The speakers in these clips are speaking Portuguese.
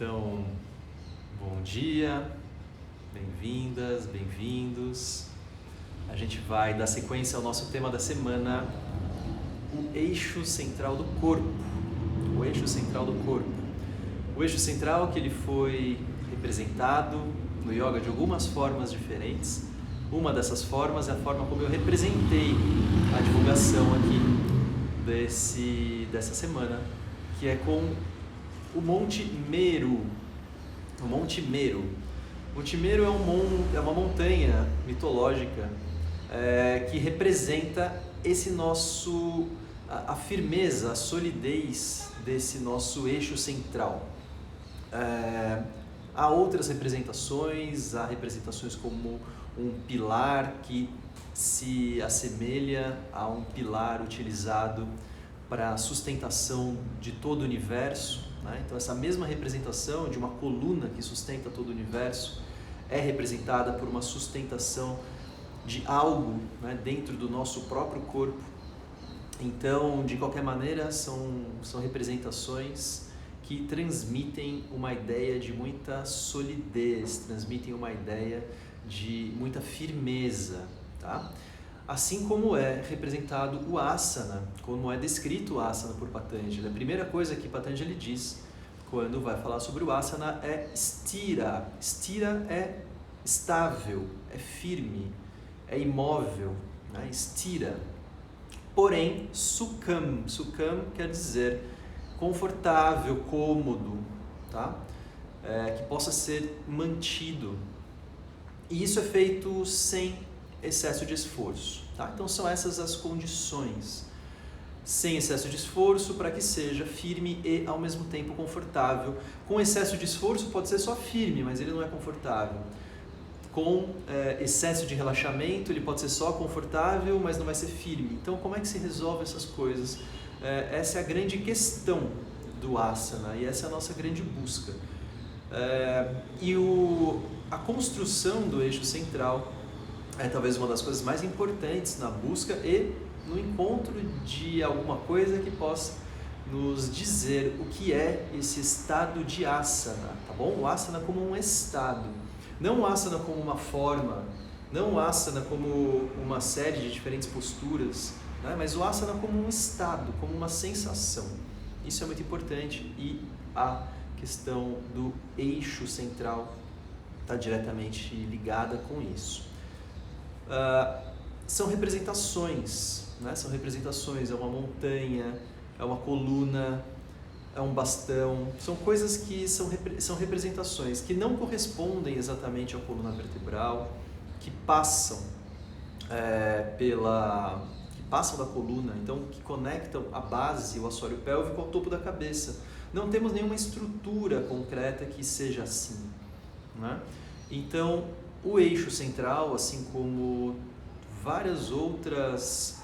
Então, bom dia, bem-vindas, bem-vindos. A gente vai dar sequência ao nosso tema da semana, o eixo central do corpo. O eixo central do corpo. O eixo central que ele foi representado no yoga de algumas formas diferentes. Uma dessas formas é a forma como eu representei a divulgação aqui dessa semana, que é com o Monte Meru. O Monte Meru. O Monte Meru é uma montanha mitológica que representa a firmeza, a solidez desse nosso eixo central. Há outras representações, há representações como um pilar que se assemelha a um pilar utilizado para a sustentação de todo o universo, né? Então essa mesma representação de uma coluna que sustenta todo o universo é representada por uma sustentação de algo, né, dentro do nosso próprio corpo. Então, de qualquer maneira, são representações que transmitem uma ideia de muita solidez, transmitem uma ideia de muita firmeza, tá? Assim como é representado o asana, como é descrito o asana por Patanjali. A primeira coisa que Patanjali diz quando vai falar sobre o asana é stira. Stira é estável, é firme, é imóvel, né? Stira. Porém, sukham. Sukham quer dizer confortável, cômodo, tá? Que possa ser mantido. E isso é feito sem excesso de esforço, tá? Então são essas as condições. Sem excesso de esforço para que seja firme e ao mesmo tempo confortável. Com excesso de esforço pode ser só firme, mas ele não é confortável. Com excesso de relaxamento ele pode ser só confortável, mas não vai ser firme. Então como é que se resolve essas coisas? Essa é a grande questão do asana e essa é a nossa grande busca. A construção do eixo central é talvez uma das coisas mais importantes na busca e no encontro de alguma coisa que possa nos dizer o que é esse estado de asana, tá bom? O asana como um estado, não o asana como uma forma, não o asana como uma série de diferentes posturas, né? Mas o asana como um estado, como uma sensação. Isso é muito importante e a questão do eixo central está diretamente ligada com isso. São representações, né? São representações, é uma montanha, é uma coluna, é um bastão, são coisas que são representações que não correspondem exatamente à coluna vertebral, que passam da coluna, então que conectam a base, o assoalho pélvico ao topo da cabeça. Não temos nenhuma estrutura concreta que seja assim, né? Então, o eixo central, assim como várias outras,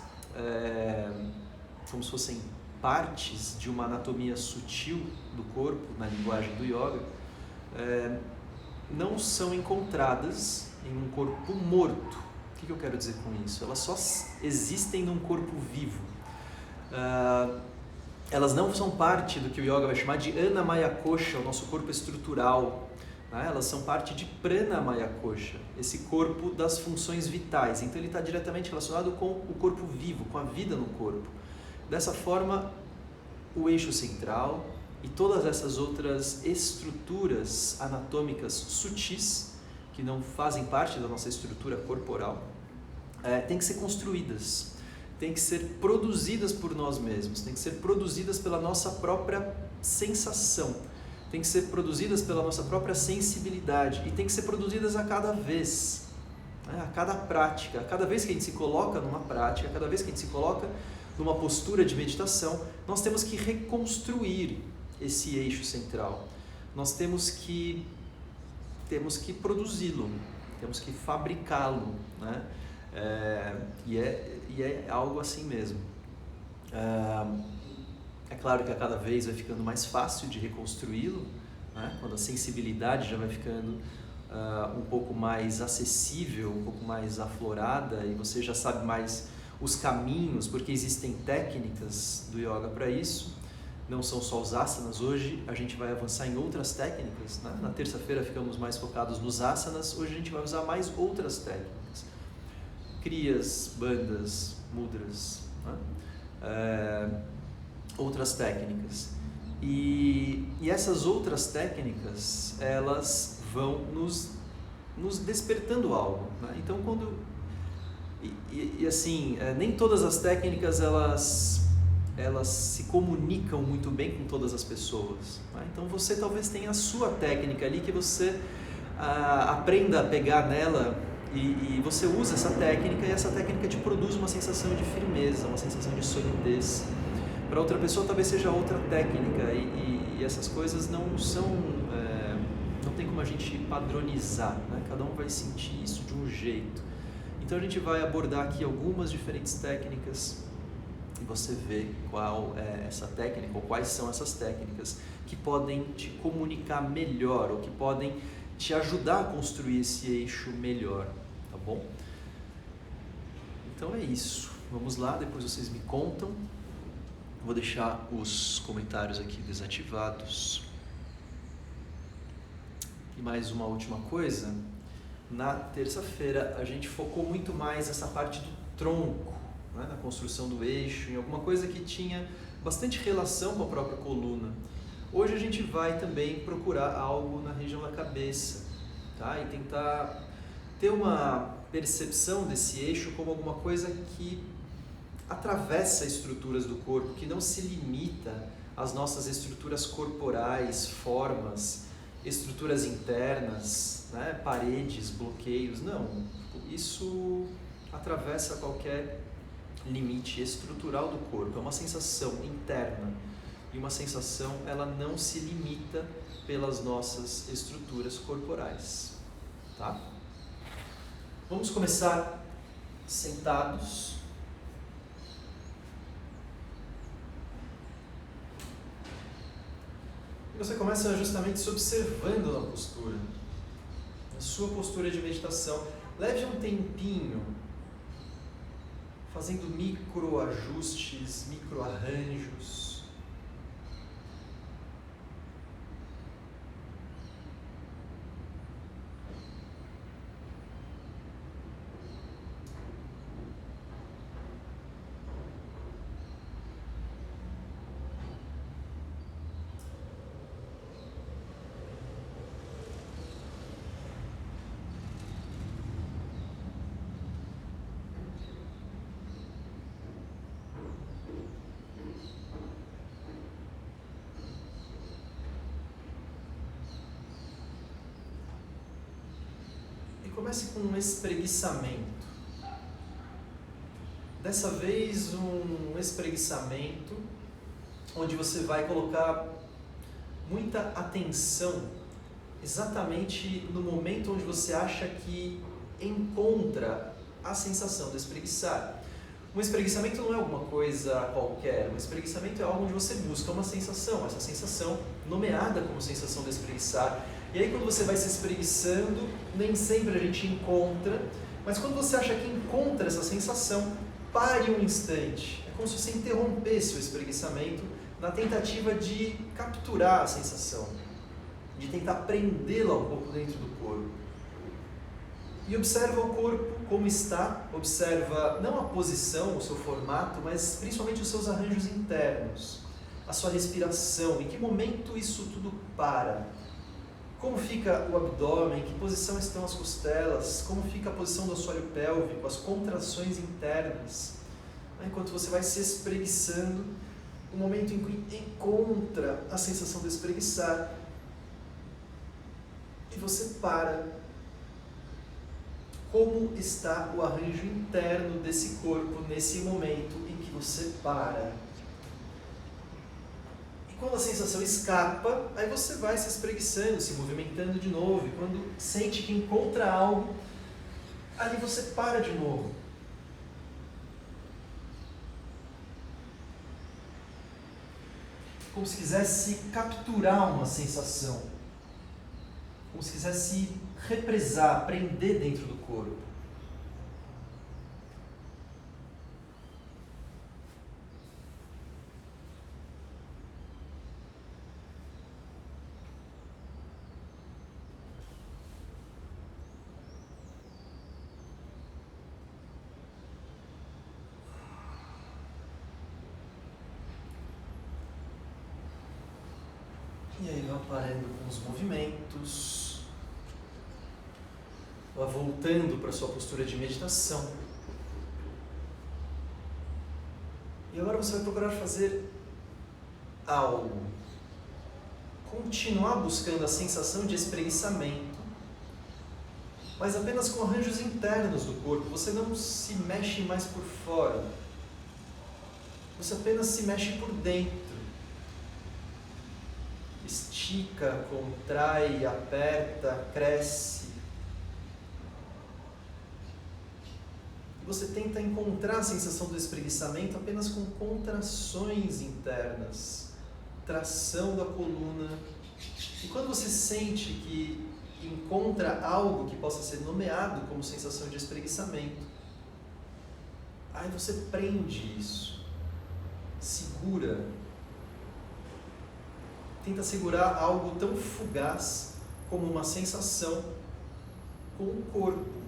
como se fossem partes de uma anatomia sutil do corpo, na linguagem do yoga, não são encontradas em um corpo morto. O que eu quero dizer com isso? Elas só existem num corpo vivo. Elas não são parte do que o yoga vai chamar de Annamaya Kosha, o nosso corpo estrutural. Elas são parte de Pranamaya Kosha, esse corpo das funções vitais. Então ele está diretamente relacionado com o corpo vivo, com a vida no corpo. Dessa forma, o eixo central e todas essas outras estruturas anatômicas sutis, que não fazem parte da nossa estrutura corporal, têm que ser construídas, têm que ser produzidas por nós mesmos, têm que ser produzidas pela nossa própria sensação, têm que ser produzidas pela nossa própria sensibilidade e têm que ser produzidas a cada vez, né? A cada prática, a cada vez que a gente se coloca numa prática, a cada vez que a gente se coloca numa postura de meditação, nós temos que reconstruir esse eixo central, nós temos que produzi-lo, temos que fabricá-lo, né? E é algo assim mesmo. É claro que a cada vez vai ficando mais fácil de reconstruí-lo, né? Quando a sensibilidade já vai ficando um pouco mais acessível, um pouco mais aflorada e você já sabe mais os caminhos, porque existem técnicas do yoga para isso. não são só os asanas. Hoje a gente vai avançar em outras técnicas, né? Na terça-feira ficamos mais focados nos asanas, hoje a gente vai usar mais outras técnicas. Kriyas, bandhas, mudras, né? Outras técnicas. E essas outras técnicas, elas vão nos despertando algo, né? Então, assim, nem todas as técnicas elas se comunicam muito bem com todas as pessoas, né? Então você talvez tenha a sua técnica ali que você aprenda a pegar nela e você usa essa técnica, e essa técnica te produz uma sensação de firmeza, uma sensação de solidez. Para outra pessoa talvez seja outra técnica, e essas coisas não são, não tem como a gente padronizar, né? Cada um vai sentir isso de um jeito. Então a gente vai abordar aqui algumas diferentes técnicas e você vê qual é essa técnica, ou quais são essas técnicas que podem te comunicar melhor, ou que podem te ajudar a construir esse eixo melhor, tá bom? Então é isso. Vamos lá, depois vocês me contam. Vou deixar os comentários aqui desativados. E mais uma última coisa. Na terça-feira a gente focou muito mais essa parte do tronco, né? Na construção do eixo, em alguma coisa que tinha bastante relação com a própria coluna. Hoje a gente vai também procurar algo na região da cabeça, tá? E tentar ter uma percepção desse eixo como alguma coisa que atravessa estruturas do corpo, que não se limita às nossas estruturas corporais, formas, estruturas internas, né? Paredes, bloqueios. Não, isso atravessa qualquer limite estrutural do corpo. É uma sensação interna, e uma sensação, ela não se limita pelas nossas estruturas corporais, tá? Vamos começar sentados. E você começa justamente se observando na postura, na sua postura de meditação. Leve um tempinho fazendo micro ajustes, micro arranjos. Comece com um espreguiçamento. Dessa vez, um espreguiçamento onde você vai colocar muita atenção exatamente no momento onde você acha que encontra a sensação de espreguiçar. Um espreguiçamento não é alguma coisa qualquer. Um espreguiçamento é algo onde você busca uma sensação, essa sensação nomeada como sensação de espreguiçar. E aí, quando você vai se espreguiçando, nem sempre a gente encontra, mas quando você acha que encontra essa sensação, pare um instante. É como se você interrompesse o espreguiçamento na tentativa de capturar a sensação, de tentar prendê-la um pouco dentro do corpo. E observa o corpo como está, observa não a posição, o seu formato, mas principalmente os seus arranjos internos, a sua respiração, em que momento isso tudo para. Como fica o abdômen, em que posição estão as costelas, como fica a posição do assoalho pélvico, as contrações internas. Enquanto você vai se espreguiçando, o momento em que encontra a sensação de espreguiçar, e você para. Como está o arranjo interno desse corpo nesse momento em que você para? Quando a sensação escapa, aí você vai se espreguiçando, se movimentando de novo. E quando sente que encontra algo, ali você para de novo. Como se quisesse capturar uma sensação. Como se quisesse represar, prender dentro do corpo. E aí vá parando com os movimentos, vá voltando para a sua postura de meditação. E agora você vai procurar fazer algo. Continuar buscando a sensação de espreguiçamento, mas apenas com arranjos internos do corpo. Você não se mexe mais por fora. Você apenas se mexe por dentro. Estica, contrai, aperta, cresce. E você tenta encontrar a sensação do espreguiçamento apenas com contrações internas, tração da coluna. E quando você sente que encontra algo que possa ser nomeado como sensação de espreguiçamento, aí você prende isso, segura. Tenta segurar algo tão fugaz como uma sensação com o corpo.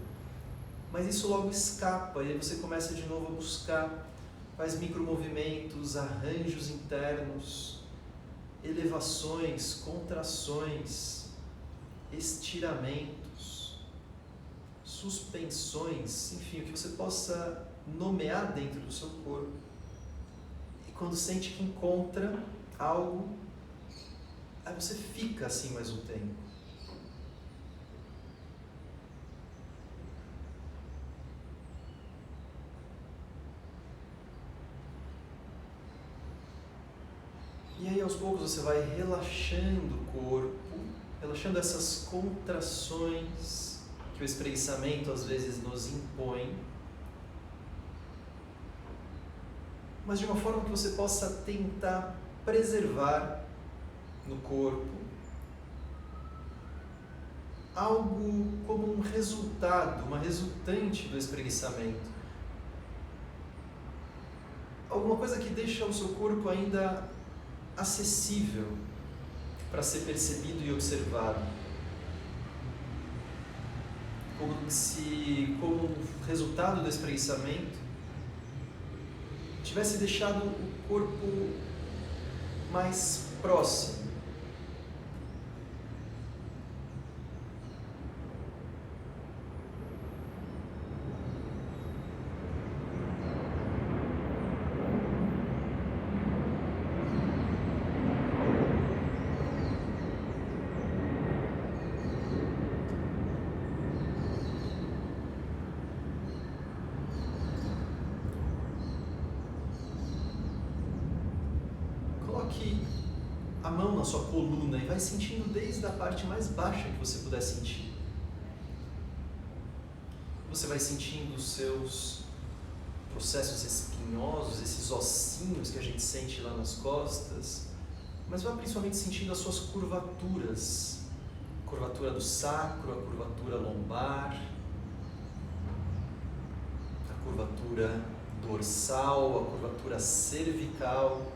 Mas isso logo escapa e aí você começa de novo a buscar, faz micromovimentos, arranjos internos, elevações, contrações, estiramentos, suspensões, enfim, o que você possa nomear dentro do seu corpo. E quando sente que encontra algo, aí você fica assim mais um tempo. E aí aos poucos você vai relaxando o corpo, relaxando essas contrações que o espreguiçamento às vezes nos impõe, mas de uma forma que você possa tentar preservar no corpo algo como um resultado, uma resultante do espreguiçamento. Alguma coisa que deixa o seu corpo ainda acessível para ser percebido e observado. Como se, como resultado do espreguiçamento, tivesse deixado o corpo mais próximo. Coloque a mão na sua coluna e vai sentindo desde a parte mais baixa que você puder sentir. Você vai sentindo os seus processos espinhosos, esses ossinhos que a gente sente lá nas costas, mas vai principalmente sentindo as suas curvaturas. A curvatura do sacro, a curvatura lombar, a curvatura dorsal, a curvatura cervical,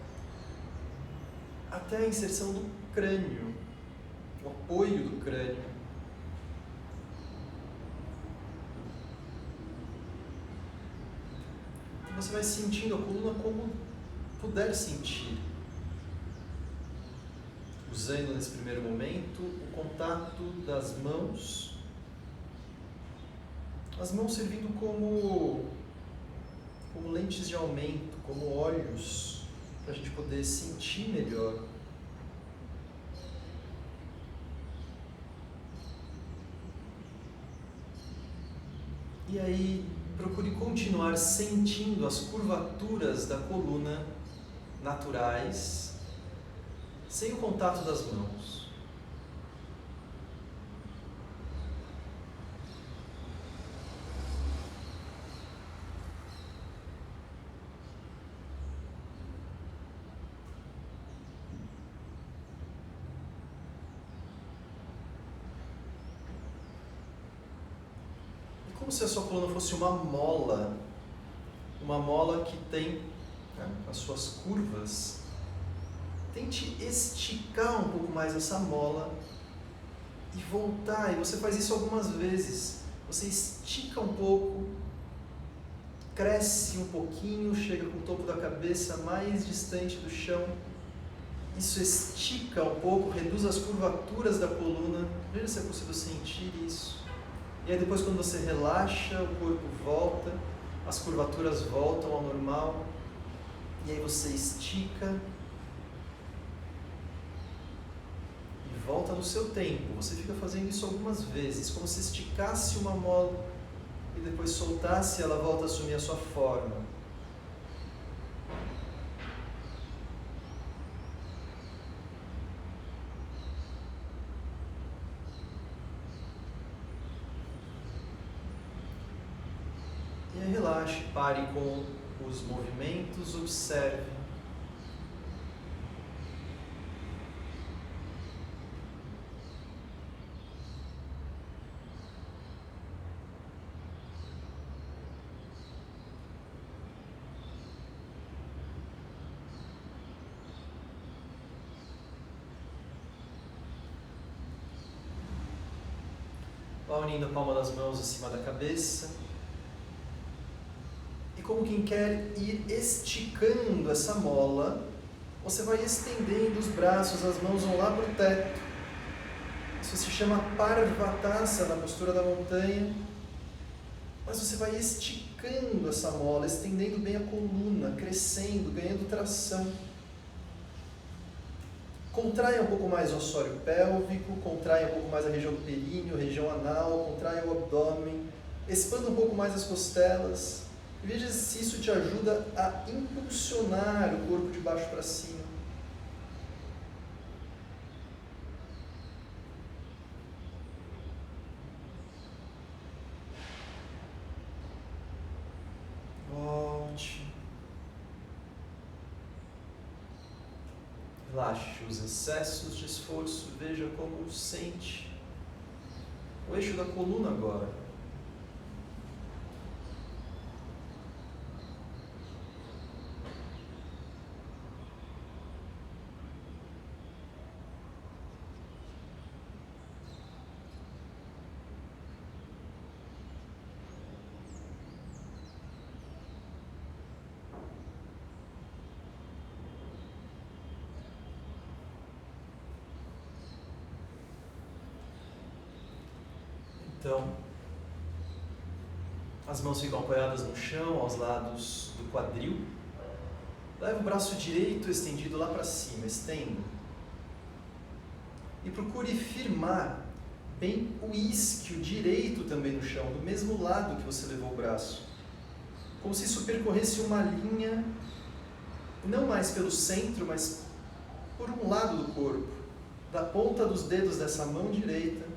até a inserção do crânio, o apoio do crânio. E você vai sentindo a coluna como puder sentir, usando nesse primeiro momento o contato das mãos, as mãos servindo como lentes de aumento, como olhos, para a gente poder sentir melhor. E aí, procure continuar sentindo as curvaturas da coluna naturais, sem o contato das mãos. Como se a sua coluna fosse uma mola que tem, né, as suas curvas. Tente esticar um pouco mais essa mola e voltar, e você faz isso algumas vezes. Você estica um pouco, cresce um pouquinho, chega com o topo da cabeça mais distante do chão Isso estica um pouco, reduz as curvaturas da coluna. Veja se é possível sentir isso. E aí depois, quando você relaxa, o corpo volta, as curvaturas voltam ao normal. E aí você estica e volta no seu tempo. Você fica fazendo isso algumas vezes, como se esticasse uma mola e depois soltasse e ela volta a assumir a sua forma. E aí relaxe, pare com os movimentos, observe. Vá unindo a palma das mãos acima da cabeça. E como quem quer ir esticando essa mola, você vai estendendo os braços, as mãos vão lá para o teto. Isso se chama Parvatasa, na postura da montanha. Mas você vai esticando essa mola, estendendo bem a coluna, crescendo, ganhando tração. Contraia um pouco mais o assoalho pélvico, contraia um pouco mais a região do períneo, região anal, contraia o abdômen, expanda um pouco mais as costelas. E veja se isso te ajuda a impulsionar o corpo de baixo para cima. Volte. Relaxe os excessos de esforço, veja como sente o eixo da coluna agora. Então, as mãos ficam apoiadas no chão, aos lados do quadril. Leva o braço direito estendido lá para cima, estenda. E procure firmar bem o isquio direito também no chão, do mesmo lado que você levou o braço. Como se isso percorresse uma linha, não mais pelo centro, mas por um lado do corpo. Da ponta dos dedos dessa mão direita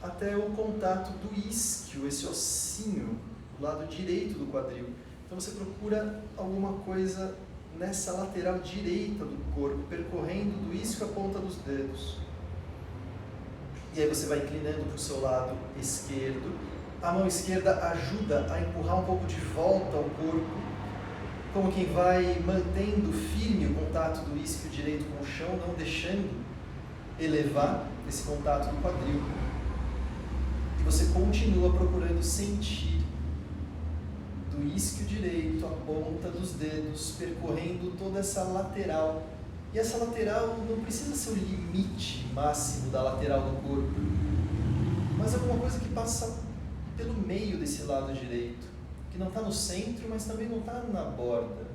até o contato do isquio, esse ossinho, do lado direito do quadril. Então você procura alguma coisa nessa lateral direita do corpo, percorrendo do isquio à ponta dos dedos. E aí você vai inclinando para o seu lado esquerdo. A mão esquerda ajuda a empurrar um pouco de volta ao corpo, como quem vai mantendo firme o contato do isquio direito com o chão, não deixando elevar esse contato do quadril. E você continua procurando sentir do isquio direito, a ponta dos dedos, percorrendo toda essa lateral. E essa lateral não precisa ser o limite máximo da lateral do corpo, mas alguma coisa que passa pelo meio desse lado direito, que não está no centro, mas também não está na borda.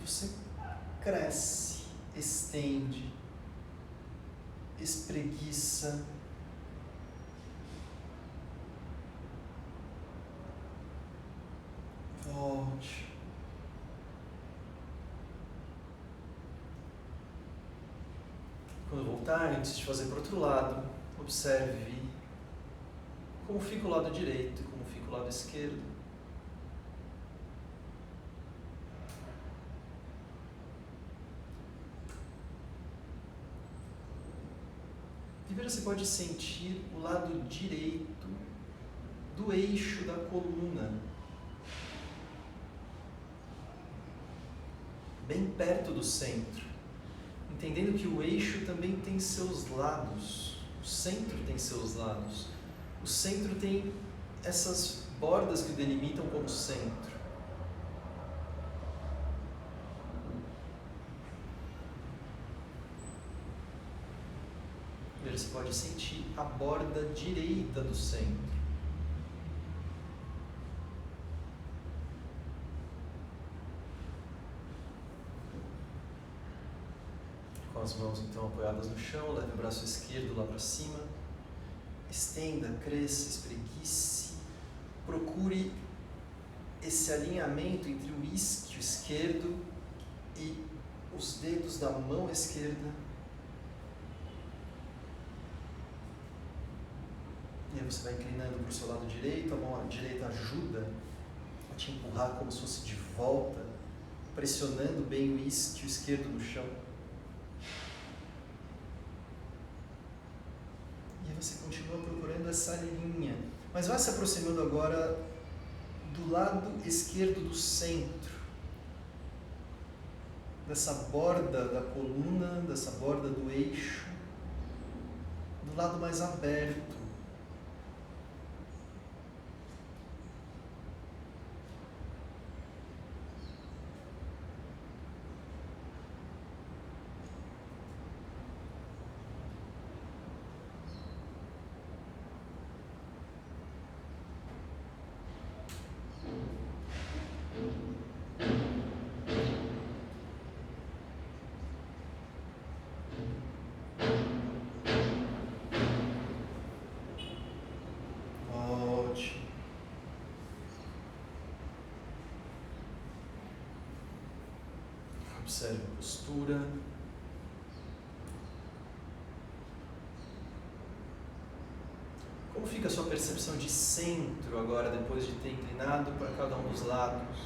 Você cresce, estende, espreguiça. Volte. Quando voltar, antes de fazer para o outro lado, observe como fica o lado direito e como fica o lado esquerdo. E veja se pode sentir o lado direito do eixo da coluna, bem perto do centro. entendendo que o eixo também tem seus lados, o centro tem seus lados. O centro tem essas bordas que o delimitam como centro. Você pode sentir a borda direita do centro. Com as mãos então apoiadas no chão, leve o braço esquerdo lá para cima. Estenda, cresça, espreguice. Procure esse alinhamento entre o isquio esquerdo e os dedos da mão esquerda. E aí você vai inclinando para o seu lado direito, a mão direita ajuda a te empurrar como se fosse de volta, pressionando bem o isquio esquerdo no chão. E aí você continua procurando essa linha, mas vai se aproximando agora do lado esquerdo do centro, dessa borda da coluna, dessa borda do eixo, do lado mais aberto. Observe a postura. Como fica a sua percepção de centro agora, depois de ter inclinado para cada um dos lados?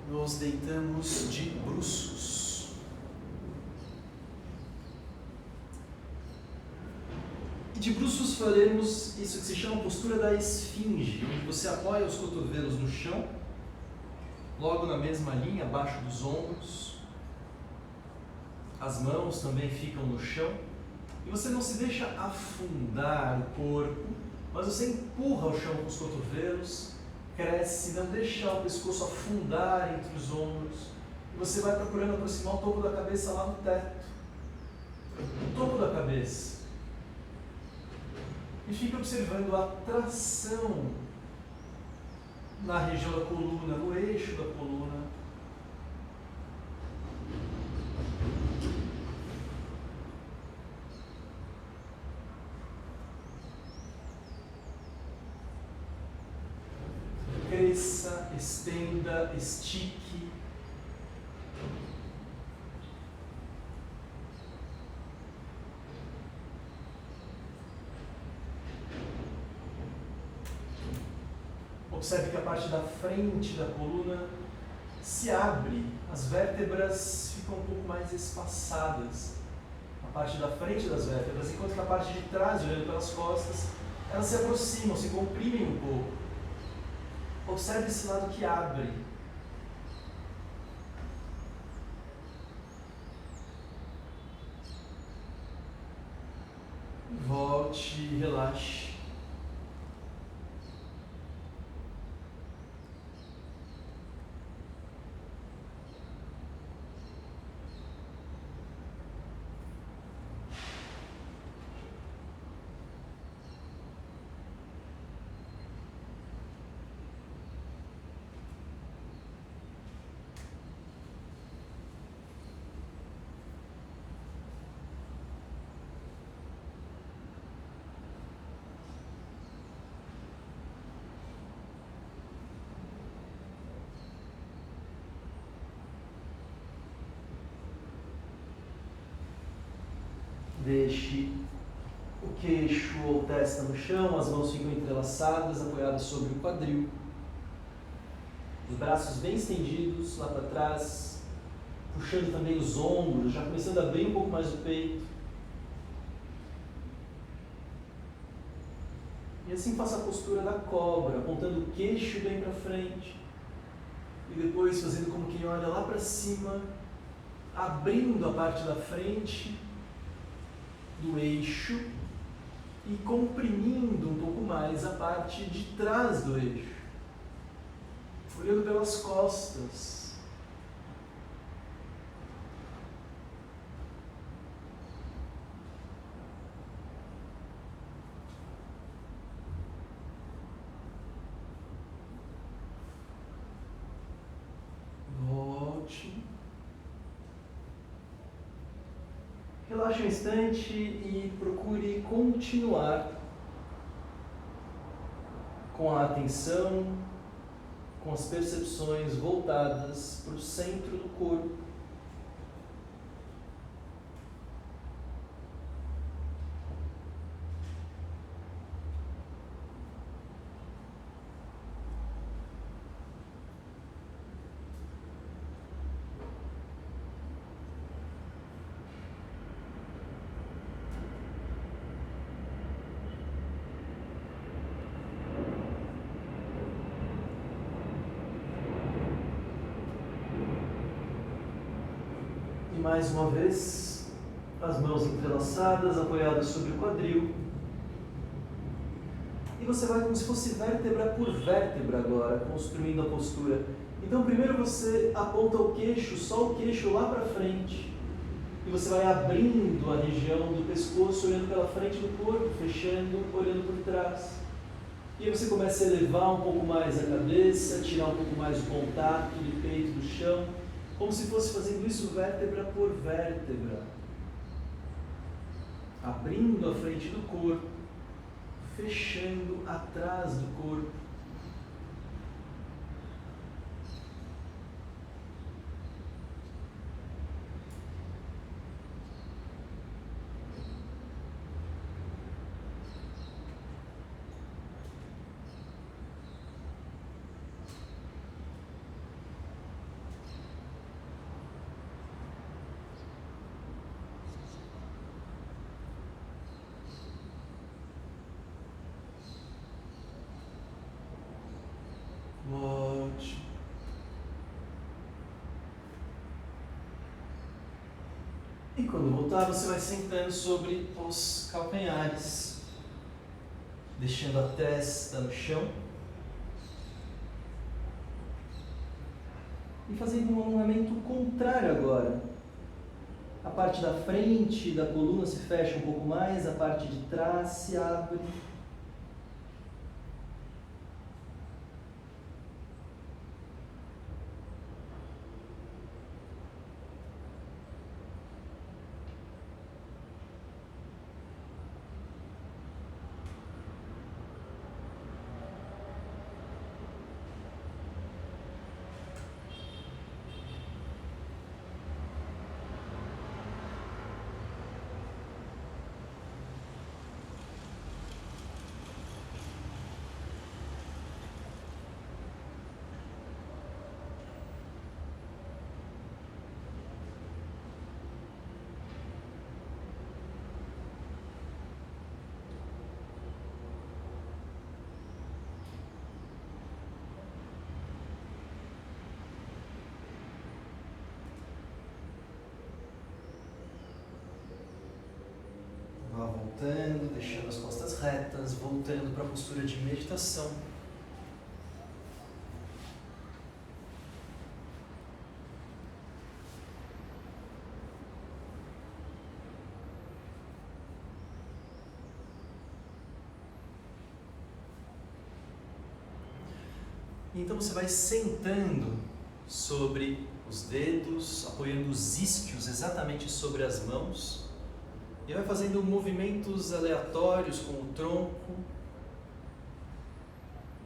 Nos deitamos de bruços. De bruços faremos isso que se chama postura da esfinge, onde você apoia os cotovelos no chão, logo na mesma linha, abaixo dos ombros. As mãos também ficam no chão. E você não se deixa afundar o corpo, mas você empurra o chão com os cotovelos, cresce, não deixa o pescoço afundar entre os ombros. E você vai procurando aproximar o topo da cabeça lá no teto. O topo da cabeça. E fica observando a tração na região da coluna, no eixo da coluna. Cresça, estenda, estique. Observe que a parte da frente da coluna se abre, as vértebras ficam um pouco mais espaçadas. A parte da frente das vértebras, enquanto que a parte de trás, olhando pelas costas, elas se aproximam, se comprimem um pouco. Observe esse lado que abre. Volte, relaxe. Deixe o queixo ou testa no chão, as mãos ficam entrelaçadas, apoiadas sobre o quadril. Os braços bem estendidos lá para trás, puxando também os ombros, já começando a abrir um pouco mais o peito. E assim faça a postura da cobra, apontando o queixo bem para frente. E depois fazendo como quem olha lá para cima, abrindo a parte da frente do eixo e comprimindo um pouco mais a parte de trás do eixo. Olhando pelas costas. Volte. Relaxe um instante e procure continuar com a atenção, com as percepções voltadas para o centro do corpo. E mais uma vez, as mãos entrelaçadas, apoiadas sobre o quadril. E você vai como se fosse vértebra por vértebra agora, construindo a postura. Então primeiro você aponta o queixo, só o queixo lá para frente. E você vai abrindo a região do pescoço, olhando pela frente do corpo, fechando, olhando por trás. E aí você começa a elevar um pouco mais a cabeça, tirar um pouco mais o contato do peito do chão, como se fosse fazendo isso vértebra por vértebra. Abrindo a frente do corpo, fechando atrás do corpo. Volte. E quando voltar, você vai sentando sobre os calcanhares, deixando a testa no chão e fazendo um alongamento contrário agora. A parte da frente da coluna se fecha um pouco mais, a parte de trás se abre. Vá voltando, deixando as costas retas, voltando para a postura de meditação. Então você vai sentando sobre os dedos, apoiando os isquios exatamente sobre as mãos e vai fazendo movimentos aleatórios com o tronco,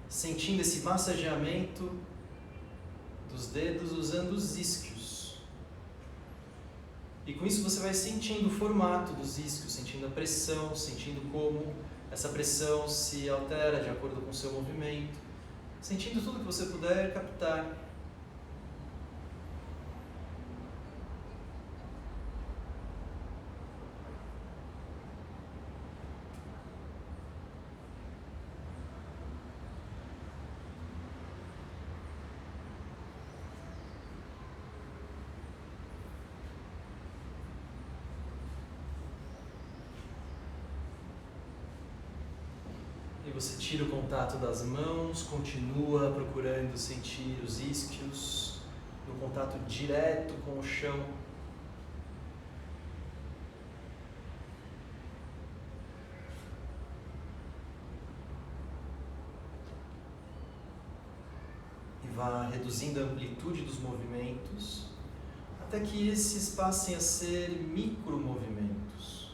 sentindo esse massageamento dos dedos usando os isquios. E com isso você vai sentindo o formato dos isquios, sentindo a pressão, sentindo como essa pressão se altera de acordo com o seu movimento, sentindo tudo que você puder captar. você tira o contato das mãos, continua procurando sentir os isquios no contato direto com o chão. E vá reduzindo a amplitude dos movimentos até que esses passem a ser micromovimentos.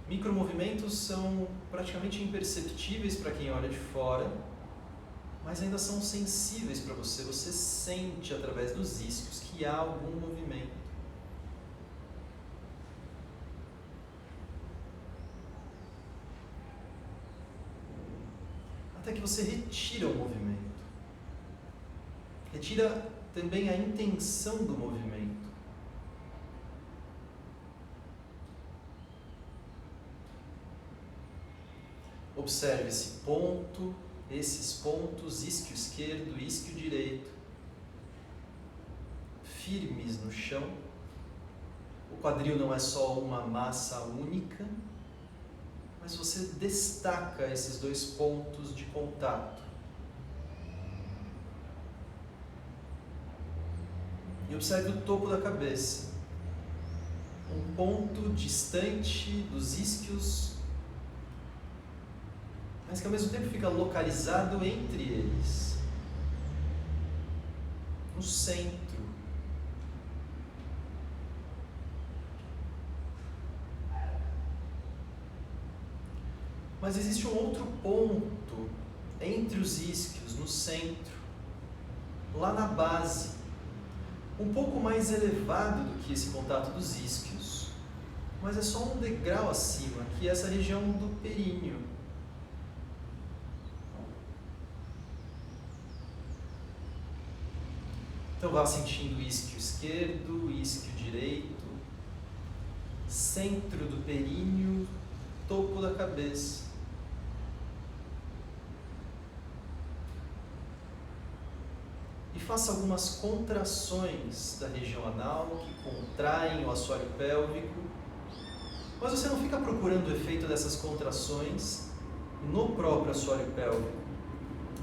Micromovimentos são praticamente imperceptíveis para quem olha de fora, mas ainda são sensíveis para você. Você sente através dos isquios que há algum movimento. Até que você retira o movimento. Retira também a intenção do movimento. Observe esse ponto, esses pontos, isquio esquerdo, isquio direito, firmes no chão. O quadril não é só uma massa única, mas você destaca esses dois pontos de contato. E observe o topo da cabeça, um ponto distante dos isquios, mas que ao mesmo tempo fica localizado entre eles, no centro. Mas existe um outro ponto entre os isquios, no centro, lá na base, um pouco mais elevado do que esse contato dos isquios, mas é só um degrau acima, que é essa região do períneo. Então vá sentindo o isquio esquerdo, o isquio direito, centro do períneo, topo da cabeça. E faça algumas contrações da região anal que contraem o assoalho pélvico, mas você não fica procurando o efeito dessas contrações no próprio assoalho pélvico.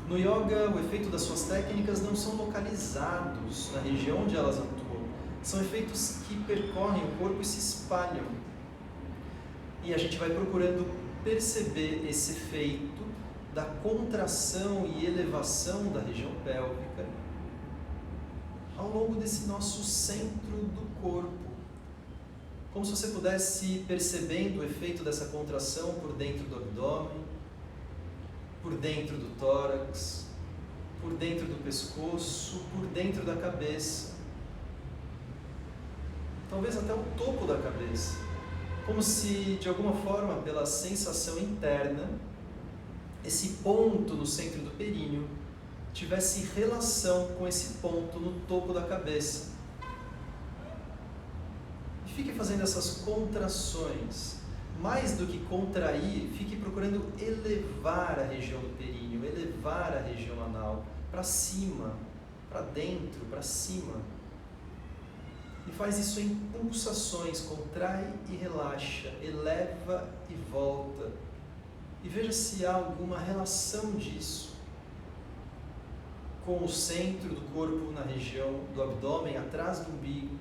No yoga, o efeito das suas técnicas não são localizados na região onde elas atuam. São efeitos que percorrem o corpo e se espalham. E a gente vai procurando perceber esse efeito da contração e elevação da região pélvica ao longo desse nosso centro do corpo. Como se você pudesse ir percebendo o efeito dessa contração por dentro do abdômen, por dentro do tórax, por dentro do pescoço, por dentro da cabeça. Talvez até o topo da cabeça. Como se, de alguma forma, pela sensação interna, esse ponto no centro do períneo tivesse relação com esse ponto no topo da cabeça. E fique fazendo essas contrações. Mais do que contrair, fique procurando elevar a região do períneo, elevar a região anal, para cima, para dentro, para cima. E faz isso em pulsações, contrai e relaxa, eleva e volta. E veja se há alguma relação disso com o centro do corpo na região do abdômen, atrás do umbigo,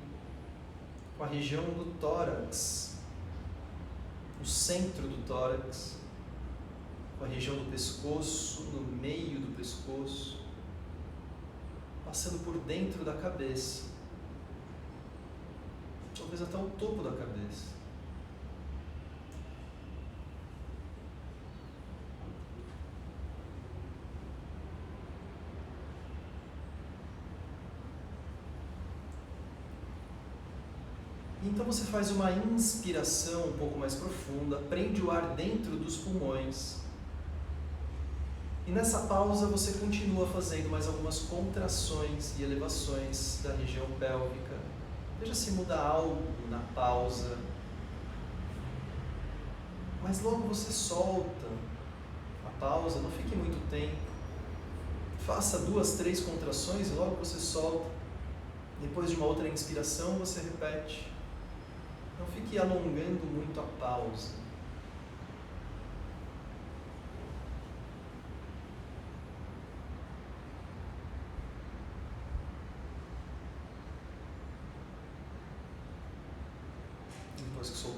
com a região do tórax, no centro do tórax, com a região do pescoço, no meio do pescoço, passando por dentro da cabeça, talvez até o topo da cabeça. Então você faz uma inspiração um pouco mais profunda, prende o ar dentro dos pulmões. E nessa pausa você continua fazendo mais algumas contrações e elevações da região pélvica. Veja se muda algo na pausa. Mas logo você solta a pausa, não fique muito tempo. Faça 2, 3 contrações e logo você solta. Depois de uma outra inspiração você repete. Não fique alongando muito a pausa.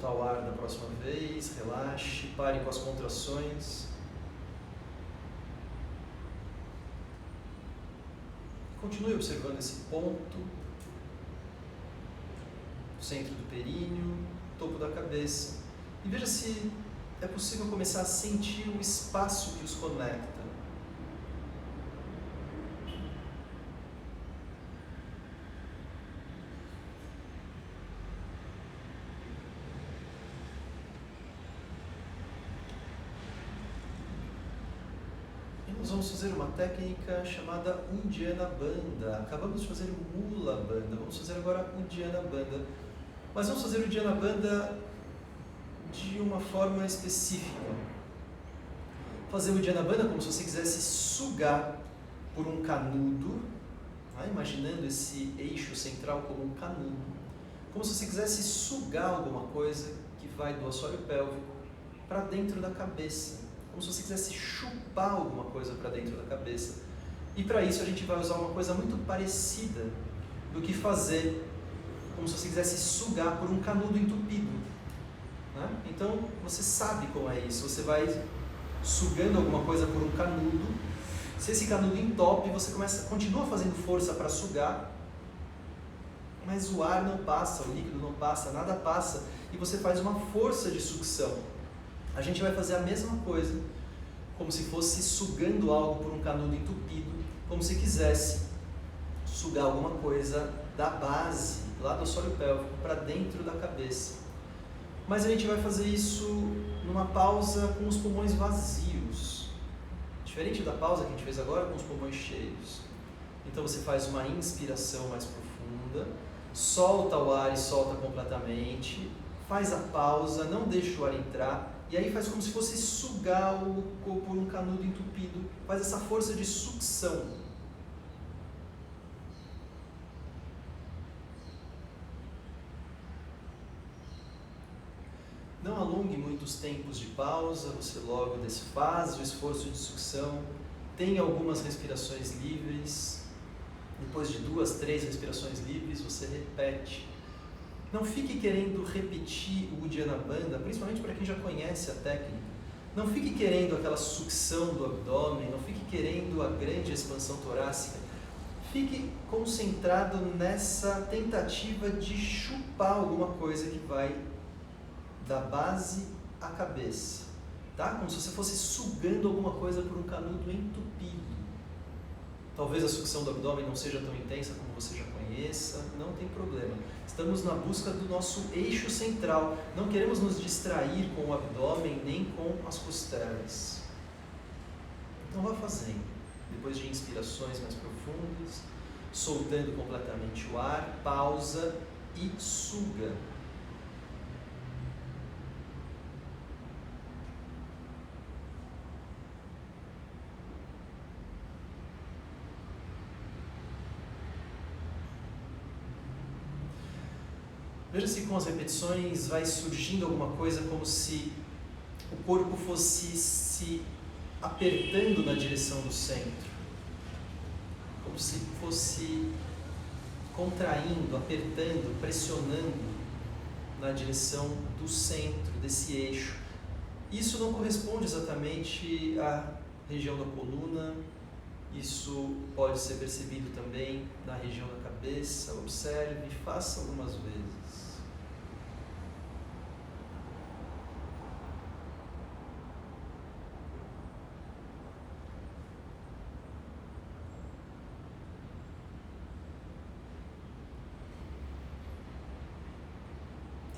soltar o ar da próxima vez, relaxe, pare com as contrações. Continue observando esse ponto, o centro do períneo, topo da cabeça, e veja se é possível começar a sentir o espaço que os conecta. Nós vamos fazer uma técnica chamada Uddiyana Bandha. Acabamos de fazer Mula Bandha, vamos fazer agora Uddiyana Bandha. Mas vamos fazer Uddiyana Bandha de uma forma específica. Fazer Uddiyana Bandha como se você quisesse sugar por um canudo, né? Imaginando esse eixo central como um canudo. Como se você quisesse sugar alguma coisa que vai do assoalho pélvico para dentro da cabeça. Como se você quisesse chupar alguma coisa para dentro da cabeça. E para isso a gente vai usar uma coisa muito parecida do que fazer como se você quisesse sugar por um canudo entupido. Né? Então você sabe como é isso. Você vai sugando alguma coisa por um canudo. Se esse canudo entope, você continua fazendo força para sugar, mas o ar não passa, o líquido não passa, nada passa, e você faz uma força de sucção. A gente vai fazer a mesma coisa, como se fosse sugando algo por um canudo entupido, como se quisesse sugar alguma coisa da base, lá do assoalho pélvico, para dentro da cabeça. Mas a gente vai fazer isso numa pausa com os pulmões vazios, diferente da pausa que a gente fez agora com os pulmões cheios. Então você faz uma inspiração mais profunda, solta o ar e solta completamente, faz a pausa, não deixa o ar entrar, e aí faz como se fosse sugar o corpo por um canudo entupido. Faz essa força de sucção. Não alongue muitos tempos de pausa, você logo desfaz o esforço de sucção. Tem algumas respirações livres. Depois de 2, 3 respirações livres, você repete. Não fique querendo repetir o Uddiyana Bandha, principalmente para quem já conhece a técnica. Não fique querendo aquela sucção do abdômen, não fique querendo a grande expansão torácica. Fique concentrado nessa tentativa de chupar alguma coisa que vai da base à cabeça. Tá? Como se você fosse sugando alguma coisa por um canudo entupido. Talvez a sucção do abdômen não seja tão intensa como você já conheça, não tem problema. Estamos na busca do nosso eixo central. Não queremos nos distrair com o abdômen nem com as costelas. Então vá fazendo. Depois de inspirações mais profundas, soltando completamente o ar, pausa e suga. Veja se com as repetições vai surgindo alguma coisa como se o corpo fosse se apertando na direção do centro. Como se fosse contraindo, apertando, pressionando na direção do centro, desse eixo. Isso não corresponde exatamente à região da coluna. Isso pode ser percebido também na região da cabeça. Observe e faça algumas vezes.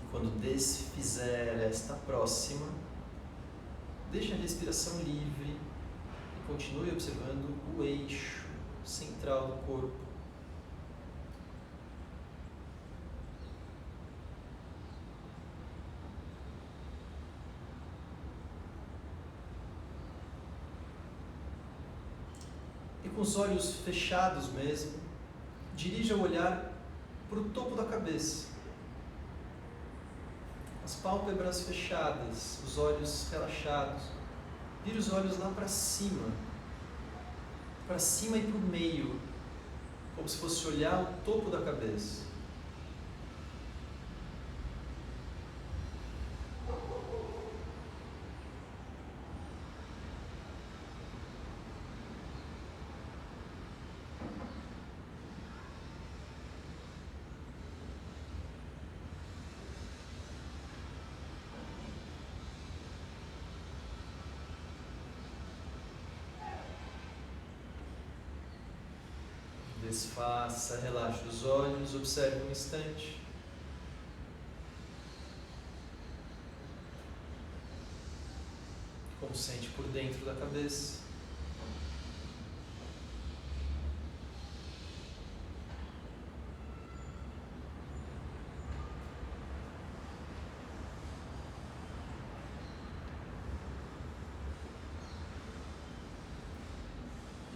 Quando desfizer esta próxima, deixe a respiração livre e continue observando o eixo central do corpo. E com os olhos fechados mesmo, dirija o olhar para o topo da cabeça. As pálpebras fechadas, os olhos relaxados. Vire os olhos lá para cima e para o meio, como se fosse olhar o topo da cabeça. desfaça, relaxe os olhos, observe um instante. Como sente por dentro da cabeça.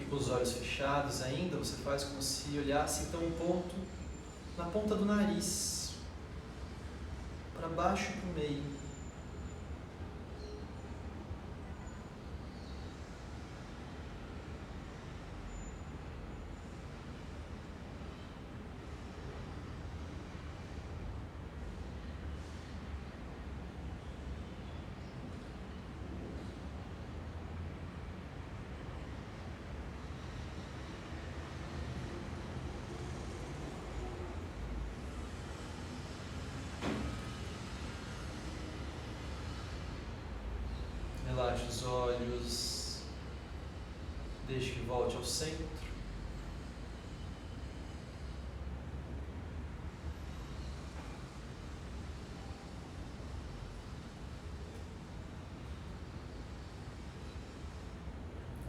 Com os olhos fechados ainda, você faz como se olhasse então um ponto na ponta do nariz, para baixo e para o meio. Relaxe os olhos, deixe que volte ao centro.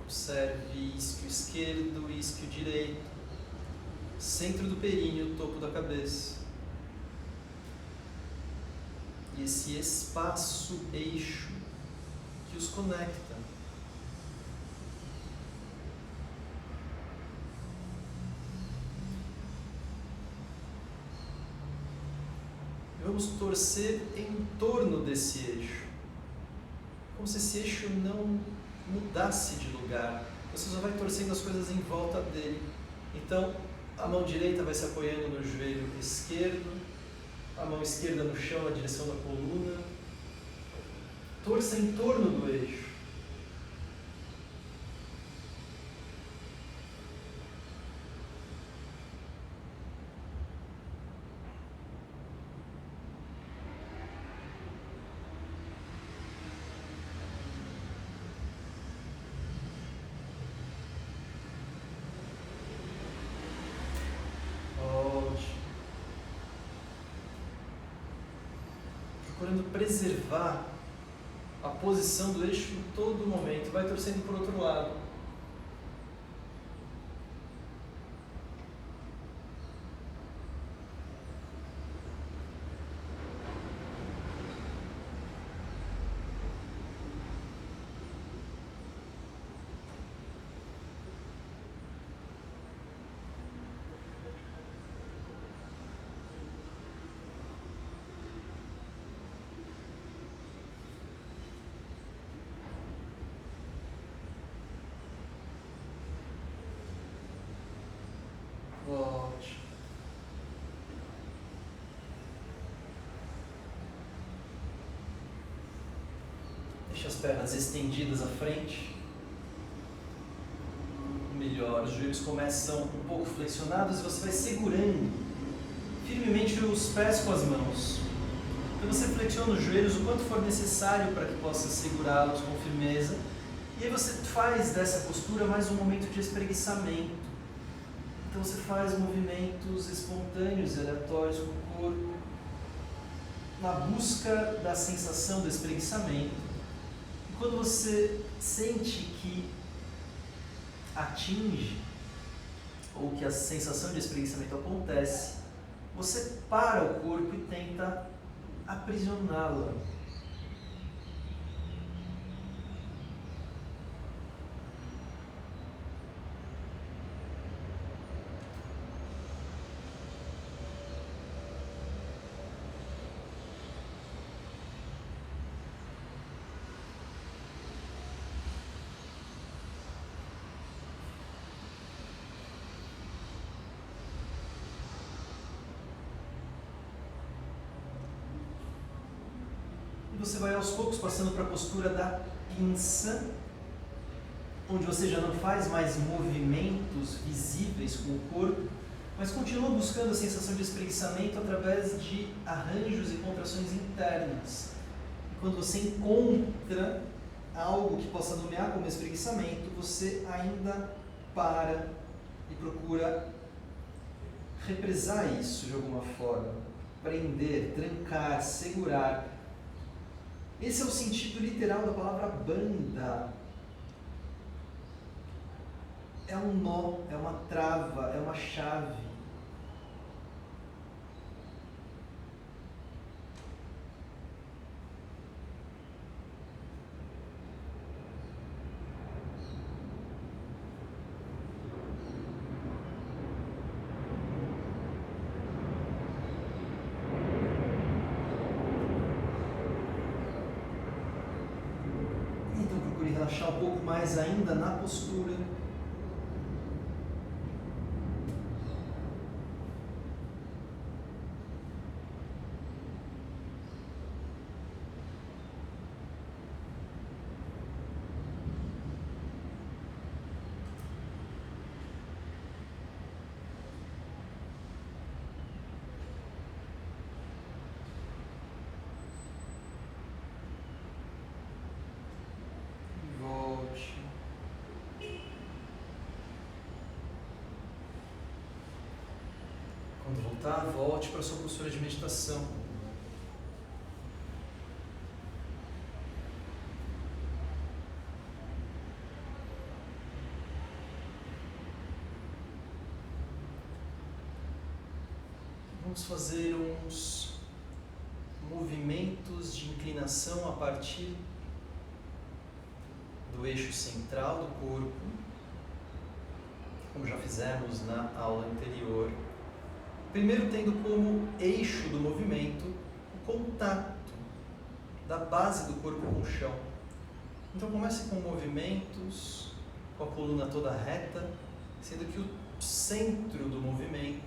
Observe isquio esquerdo, isquio direito, centro do períneo, topo da cabeça. E esse espaço, eixo, que os conecta. Vamos torcer em torno desse eixo, como se esse eixo não mudasse de lugar. Você só vai torcendo as coisas em volta dele. Então, a mão direita vai se apoiando no joelho esquerdo, a mão esquerda no chão na direção da coluna. Torça em torno do eixo. Procurando preservar a posição do eixo em todo momento. Vai torcendo por outro lado. Volte. Deixe as pernas estendidas à frente. Melhor, os joelhos começam um pouco flexionados e você vai segurando firmemente os pés com as mãos. Então você flexiona os joelhos o quanto for necessário para que possa segurá-los com firmeza. E aí você faz dessa postura mais um momento de espreguiçamento. Então você faz movimentos espontâneos e aleatórios com o corpo, na busca da sensação do espreguiçamento. E quando você sente que atinge, ou que a sensação de espreguiçamento acontece, você para o corpo e tenta aprisioná-la. Você vai aos poucos passando para a postura da pinça, onde você já não faz mais movimentos visíveis com o corpo, mas continua buscando a sensação de espreguiçamento através de arranjos e contrações internas. E quando você encontra algo que possa nomear como espreguiçamento, você ainda para e procura represar isso de alguma forma, prender, trancar, segurar. Esse é o sentido literal da palavra banda. É um nó, é uma trava, é uma chave. Então procure relaxar um pouco mais ainda na postura. Quando voltar, volte para a sua postura de meditação. Vamos fazer uns movimentos de inclinação a partir do eixo central do corpo, como já fizemos na aula anterior. Primeiro tendo como eixo do movimento o contato da base do corpo com o chão. Então comece com movimentos com a coluna toda reta, sendo que o centro do movimento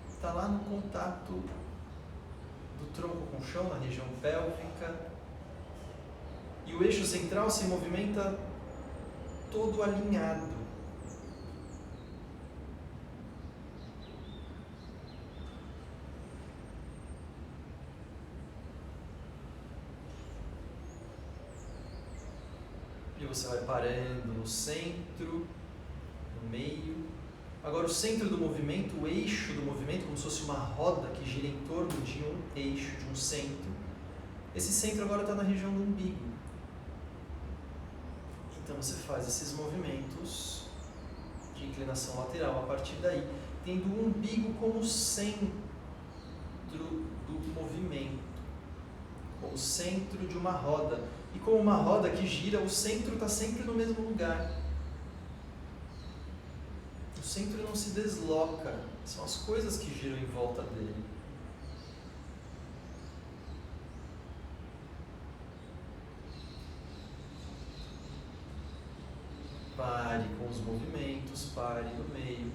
está lá no contato do tronco com o chão, na região pélvica. E o eixo central se movimenta todo alinhado. E você vai parando no centro, no meio. Agora o centro do movimento, o eixo do movimento, como se fosse uma roda que gira em torno de um eixo, de um centro. Esse centro agora está na região do umbigo. Então você faz esses movimentos de inclinação lateral a partir daí, tendo o umbigo como centro do movimento, como centro de uma roda. E como uma roda que gira, o centro está sempre no mesmo lugar. O centro não se desloca, são as coisas que giram em volta dele. Pare com os movimentos, pare no meio.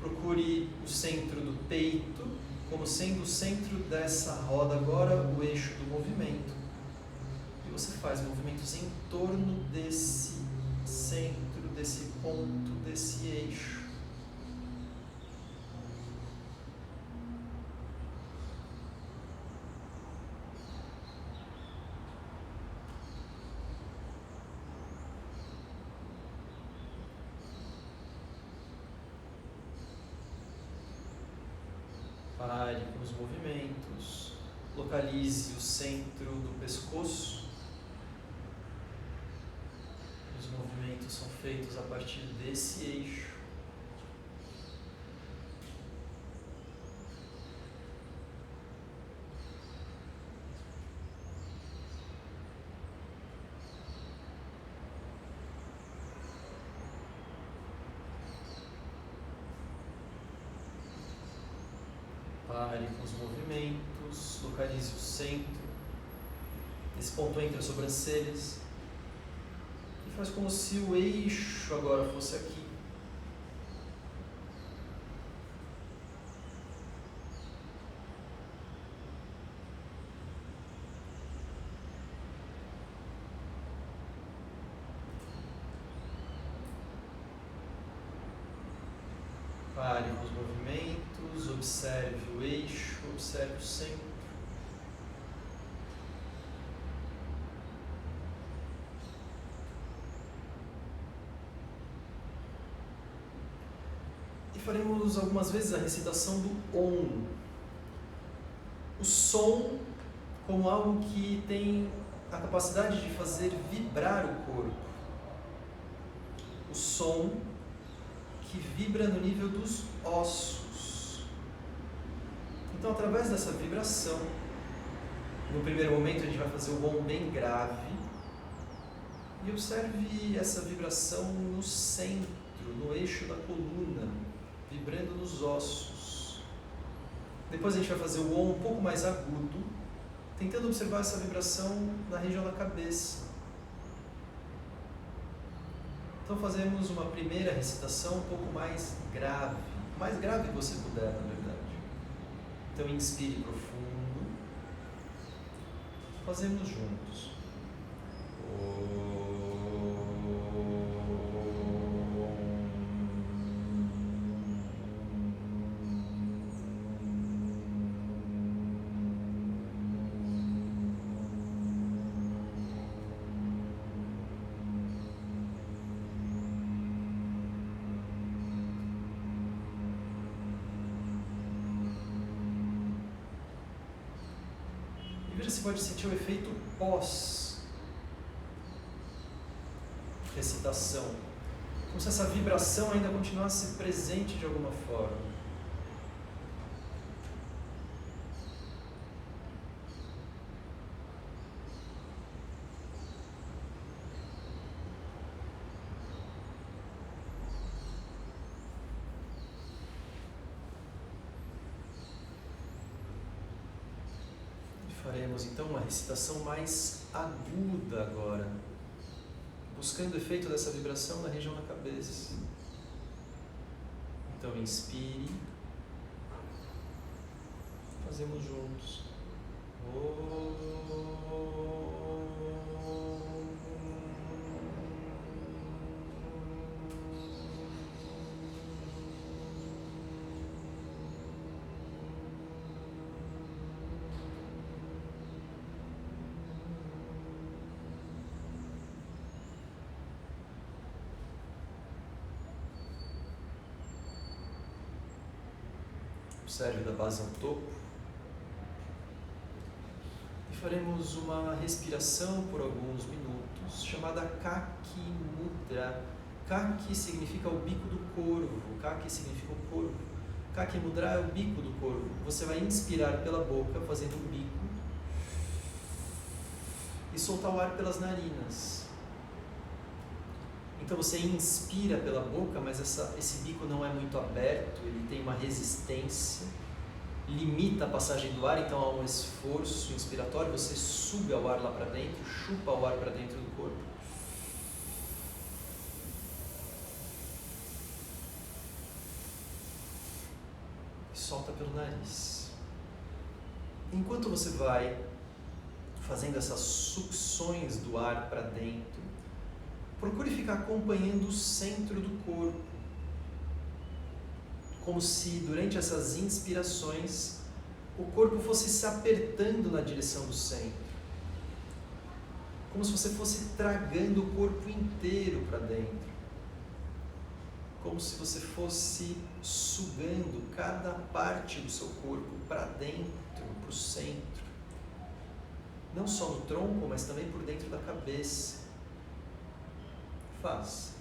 Procure o centro do peito como sendo o centro dessa roda agora, o eixo do movimento. E você faz movimentos em torno desse centro, desse ponto, desse eixo. Pare com os movimentos, localize o centro do pescoço. Os movimentos são feitos a partir desse eixo. Pare com os movimentos, localize o centro, esse ponto entre as sobrancelhas, e faz como se o eixo agora fosse aqui. Pare com os movimentos, observe o eixo, observe o centro. E E faremos algumas vezes a recitação do Om. O som como algo que tem a capacidade de fazer vibrar o corpo. O som que vibra no nível dos ossos. Então, através dessa vibração, no primeiro momento a gente vai fazer o Om bem grave e observe essa vibração no centro, no eixo da coluna, vibrando nos ossos. Depois a gente vai fazer o Om um pouco mais agudo, tentando observar essa vibração na região da cabeça. Então fazemos uma primeira recitação um pouco mais grave que você puder, na verdade. Então inspire profundo, fazemos juntos. Você pode sentir o efeito pós-recitação, como se essa vibração ainda continuasse presente de alguma forma. Faremos então uma recitação mais aguda agora, buscando o efeito dessa vibração na região da cabeça. Então inspire, fazemos juntos. Observe da base ao topo. E faremos uma respiração por alguns minutos, chamada Kaki Mudra. Kaki significa o bico do corvo. Kaki significa o corvo. Kaki Mudra é o bico do corvo. Você vai inspirar pela boca, fazendo um bico, e soltar o ar pelas narinas. Então você inspira pela boca, mas esse bico não é muito aberto, ele tem uma resistência, limita a passagem do ar, então há um esforço inspiratório, você suga o ar lá para dentro, chupa o ar para dentro do corpo. E solta pelo nariz. Enquanto você vai fazendo essas sucções do ar para dentro, procure ficar acompanhando o centro do corpo, como se durante essas inspirações o corpo fosse se apertando na direção do centro, como se você fosse tragando o corpo inteiro para dentro, como se você fosse sugando cada parte do seu corpo para dentro, para o centro, não só no tronco, mas também por dentro da cabeça. Faz.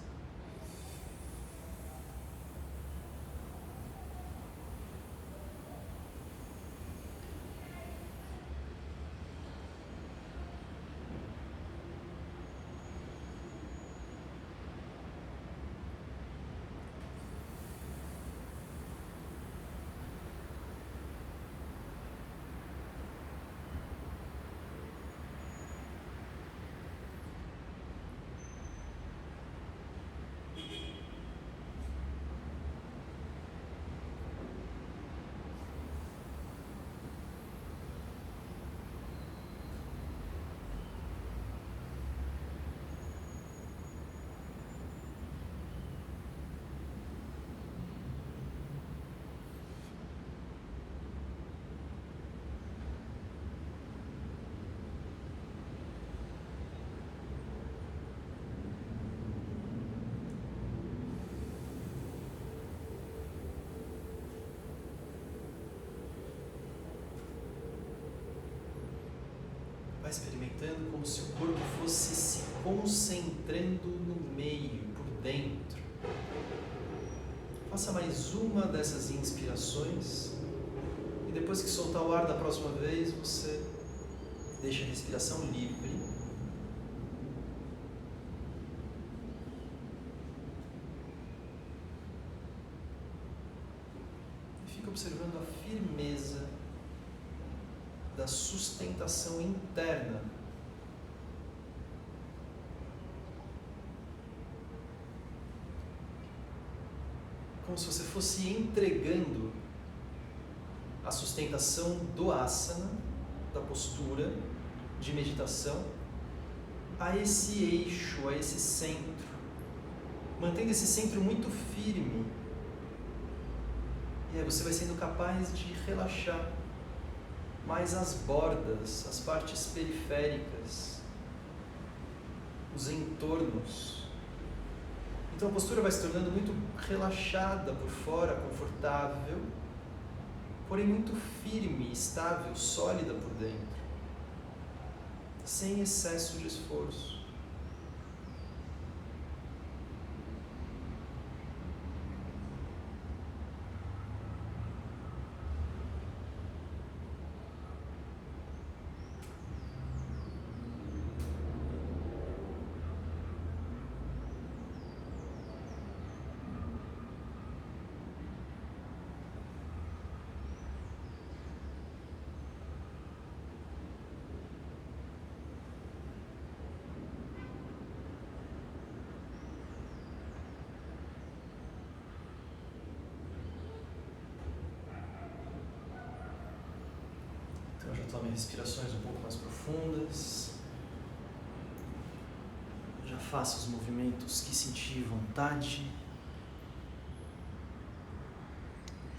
Vai experimentando como se o corpo fosse se concentrando no meio, por dentro. Faça mais uma dessas inspirações e depois que soltar o ar da próxima vez, você deixa a respiração livre. E fica observando a firmeza da sustentação interna. Como se você fosse entregando a sustentação do asana, da postura de meditação, a esse eixo, a esse centro. Mantendo esse centro muito firme. E aí você vai sendo capaz de relaxar mais as bordas, as partes periféricas, os entornos. Então a postura vai se tornando muito relaxada por fora, confortável, porém muito firme, estável, sólida por dentro, sem excesso de esforço. Então já tome respirações um pouco mais profundas. Já faça os movimentos que sentir vontade.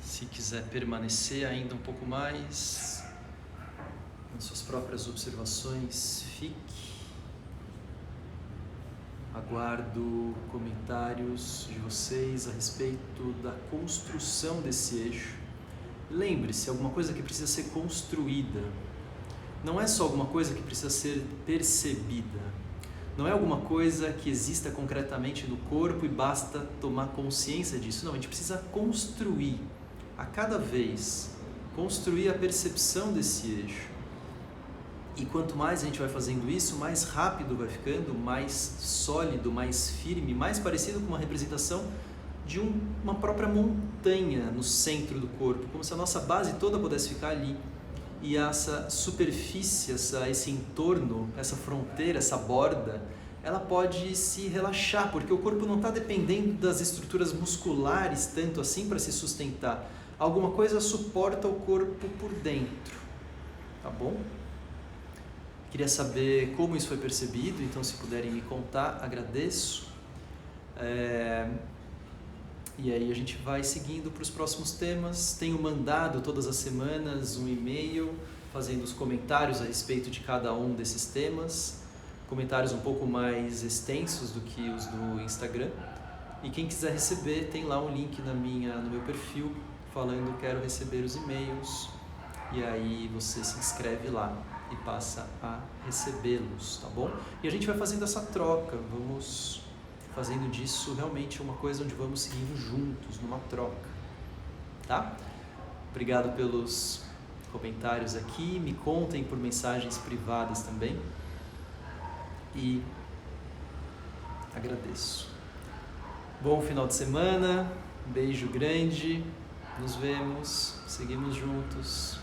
Se quiser permanecer ainda um pouco mais nas suas próprias observações, fique. Aguardo comentários de vocês a respeito da construção desse eixo. Lembre-se, alguma coisa que precisa ser construída. Não é só alguma coisa que precisa ser percebida. Não é alguma coisa que exista concretamente no corpo e basta tomar consciência disso. Não, a gente precisa construir, a cada vez, construir a percepção desse eixo. E quanto mais a gente vai fazendo isso, mais rápido vai ficando, mais sólido, mais firme, mais parecido com uma representação de uma própria montanha no centro do corpo, como se a nossa base toda pudesse ficar ali. E essa superfície, esse entorno, essa fronteira, essa borda, ela pode se relaxar, porque o corpo não está dependendo das estruturas musculares tanto assim para se sustentar. Alguma coisa suporta o corpo por dentro, tá bom? Queria saber como isso foi percebido, então se puderem me contar, agradeço. E aí a gente vai seguindo para os próximos temas. Tenho mandado todas as semanas um e-mail fazendo os comentários a respeito de cada um desses temas. Comentários um pouco mais extensos do que os do Instagram. E quem quiser receber, tem lá um link no meu perfil falando quero receber os e-mails. E aí você se inscreve lá e passa a recebê-los, tá bom? E a gente vai fazendo essa troca, vamos fazendo disso realmente uma coisa onde vamos seguindo juntos, numa troca, tá? Obrigado pelos comentários aqui, me contem por mensagens privadas também e agradeço. Bom final de semana, beijo grande, nos vemos, seguimos juntos.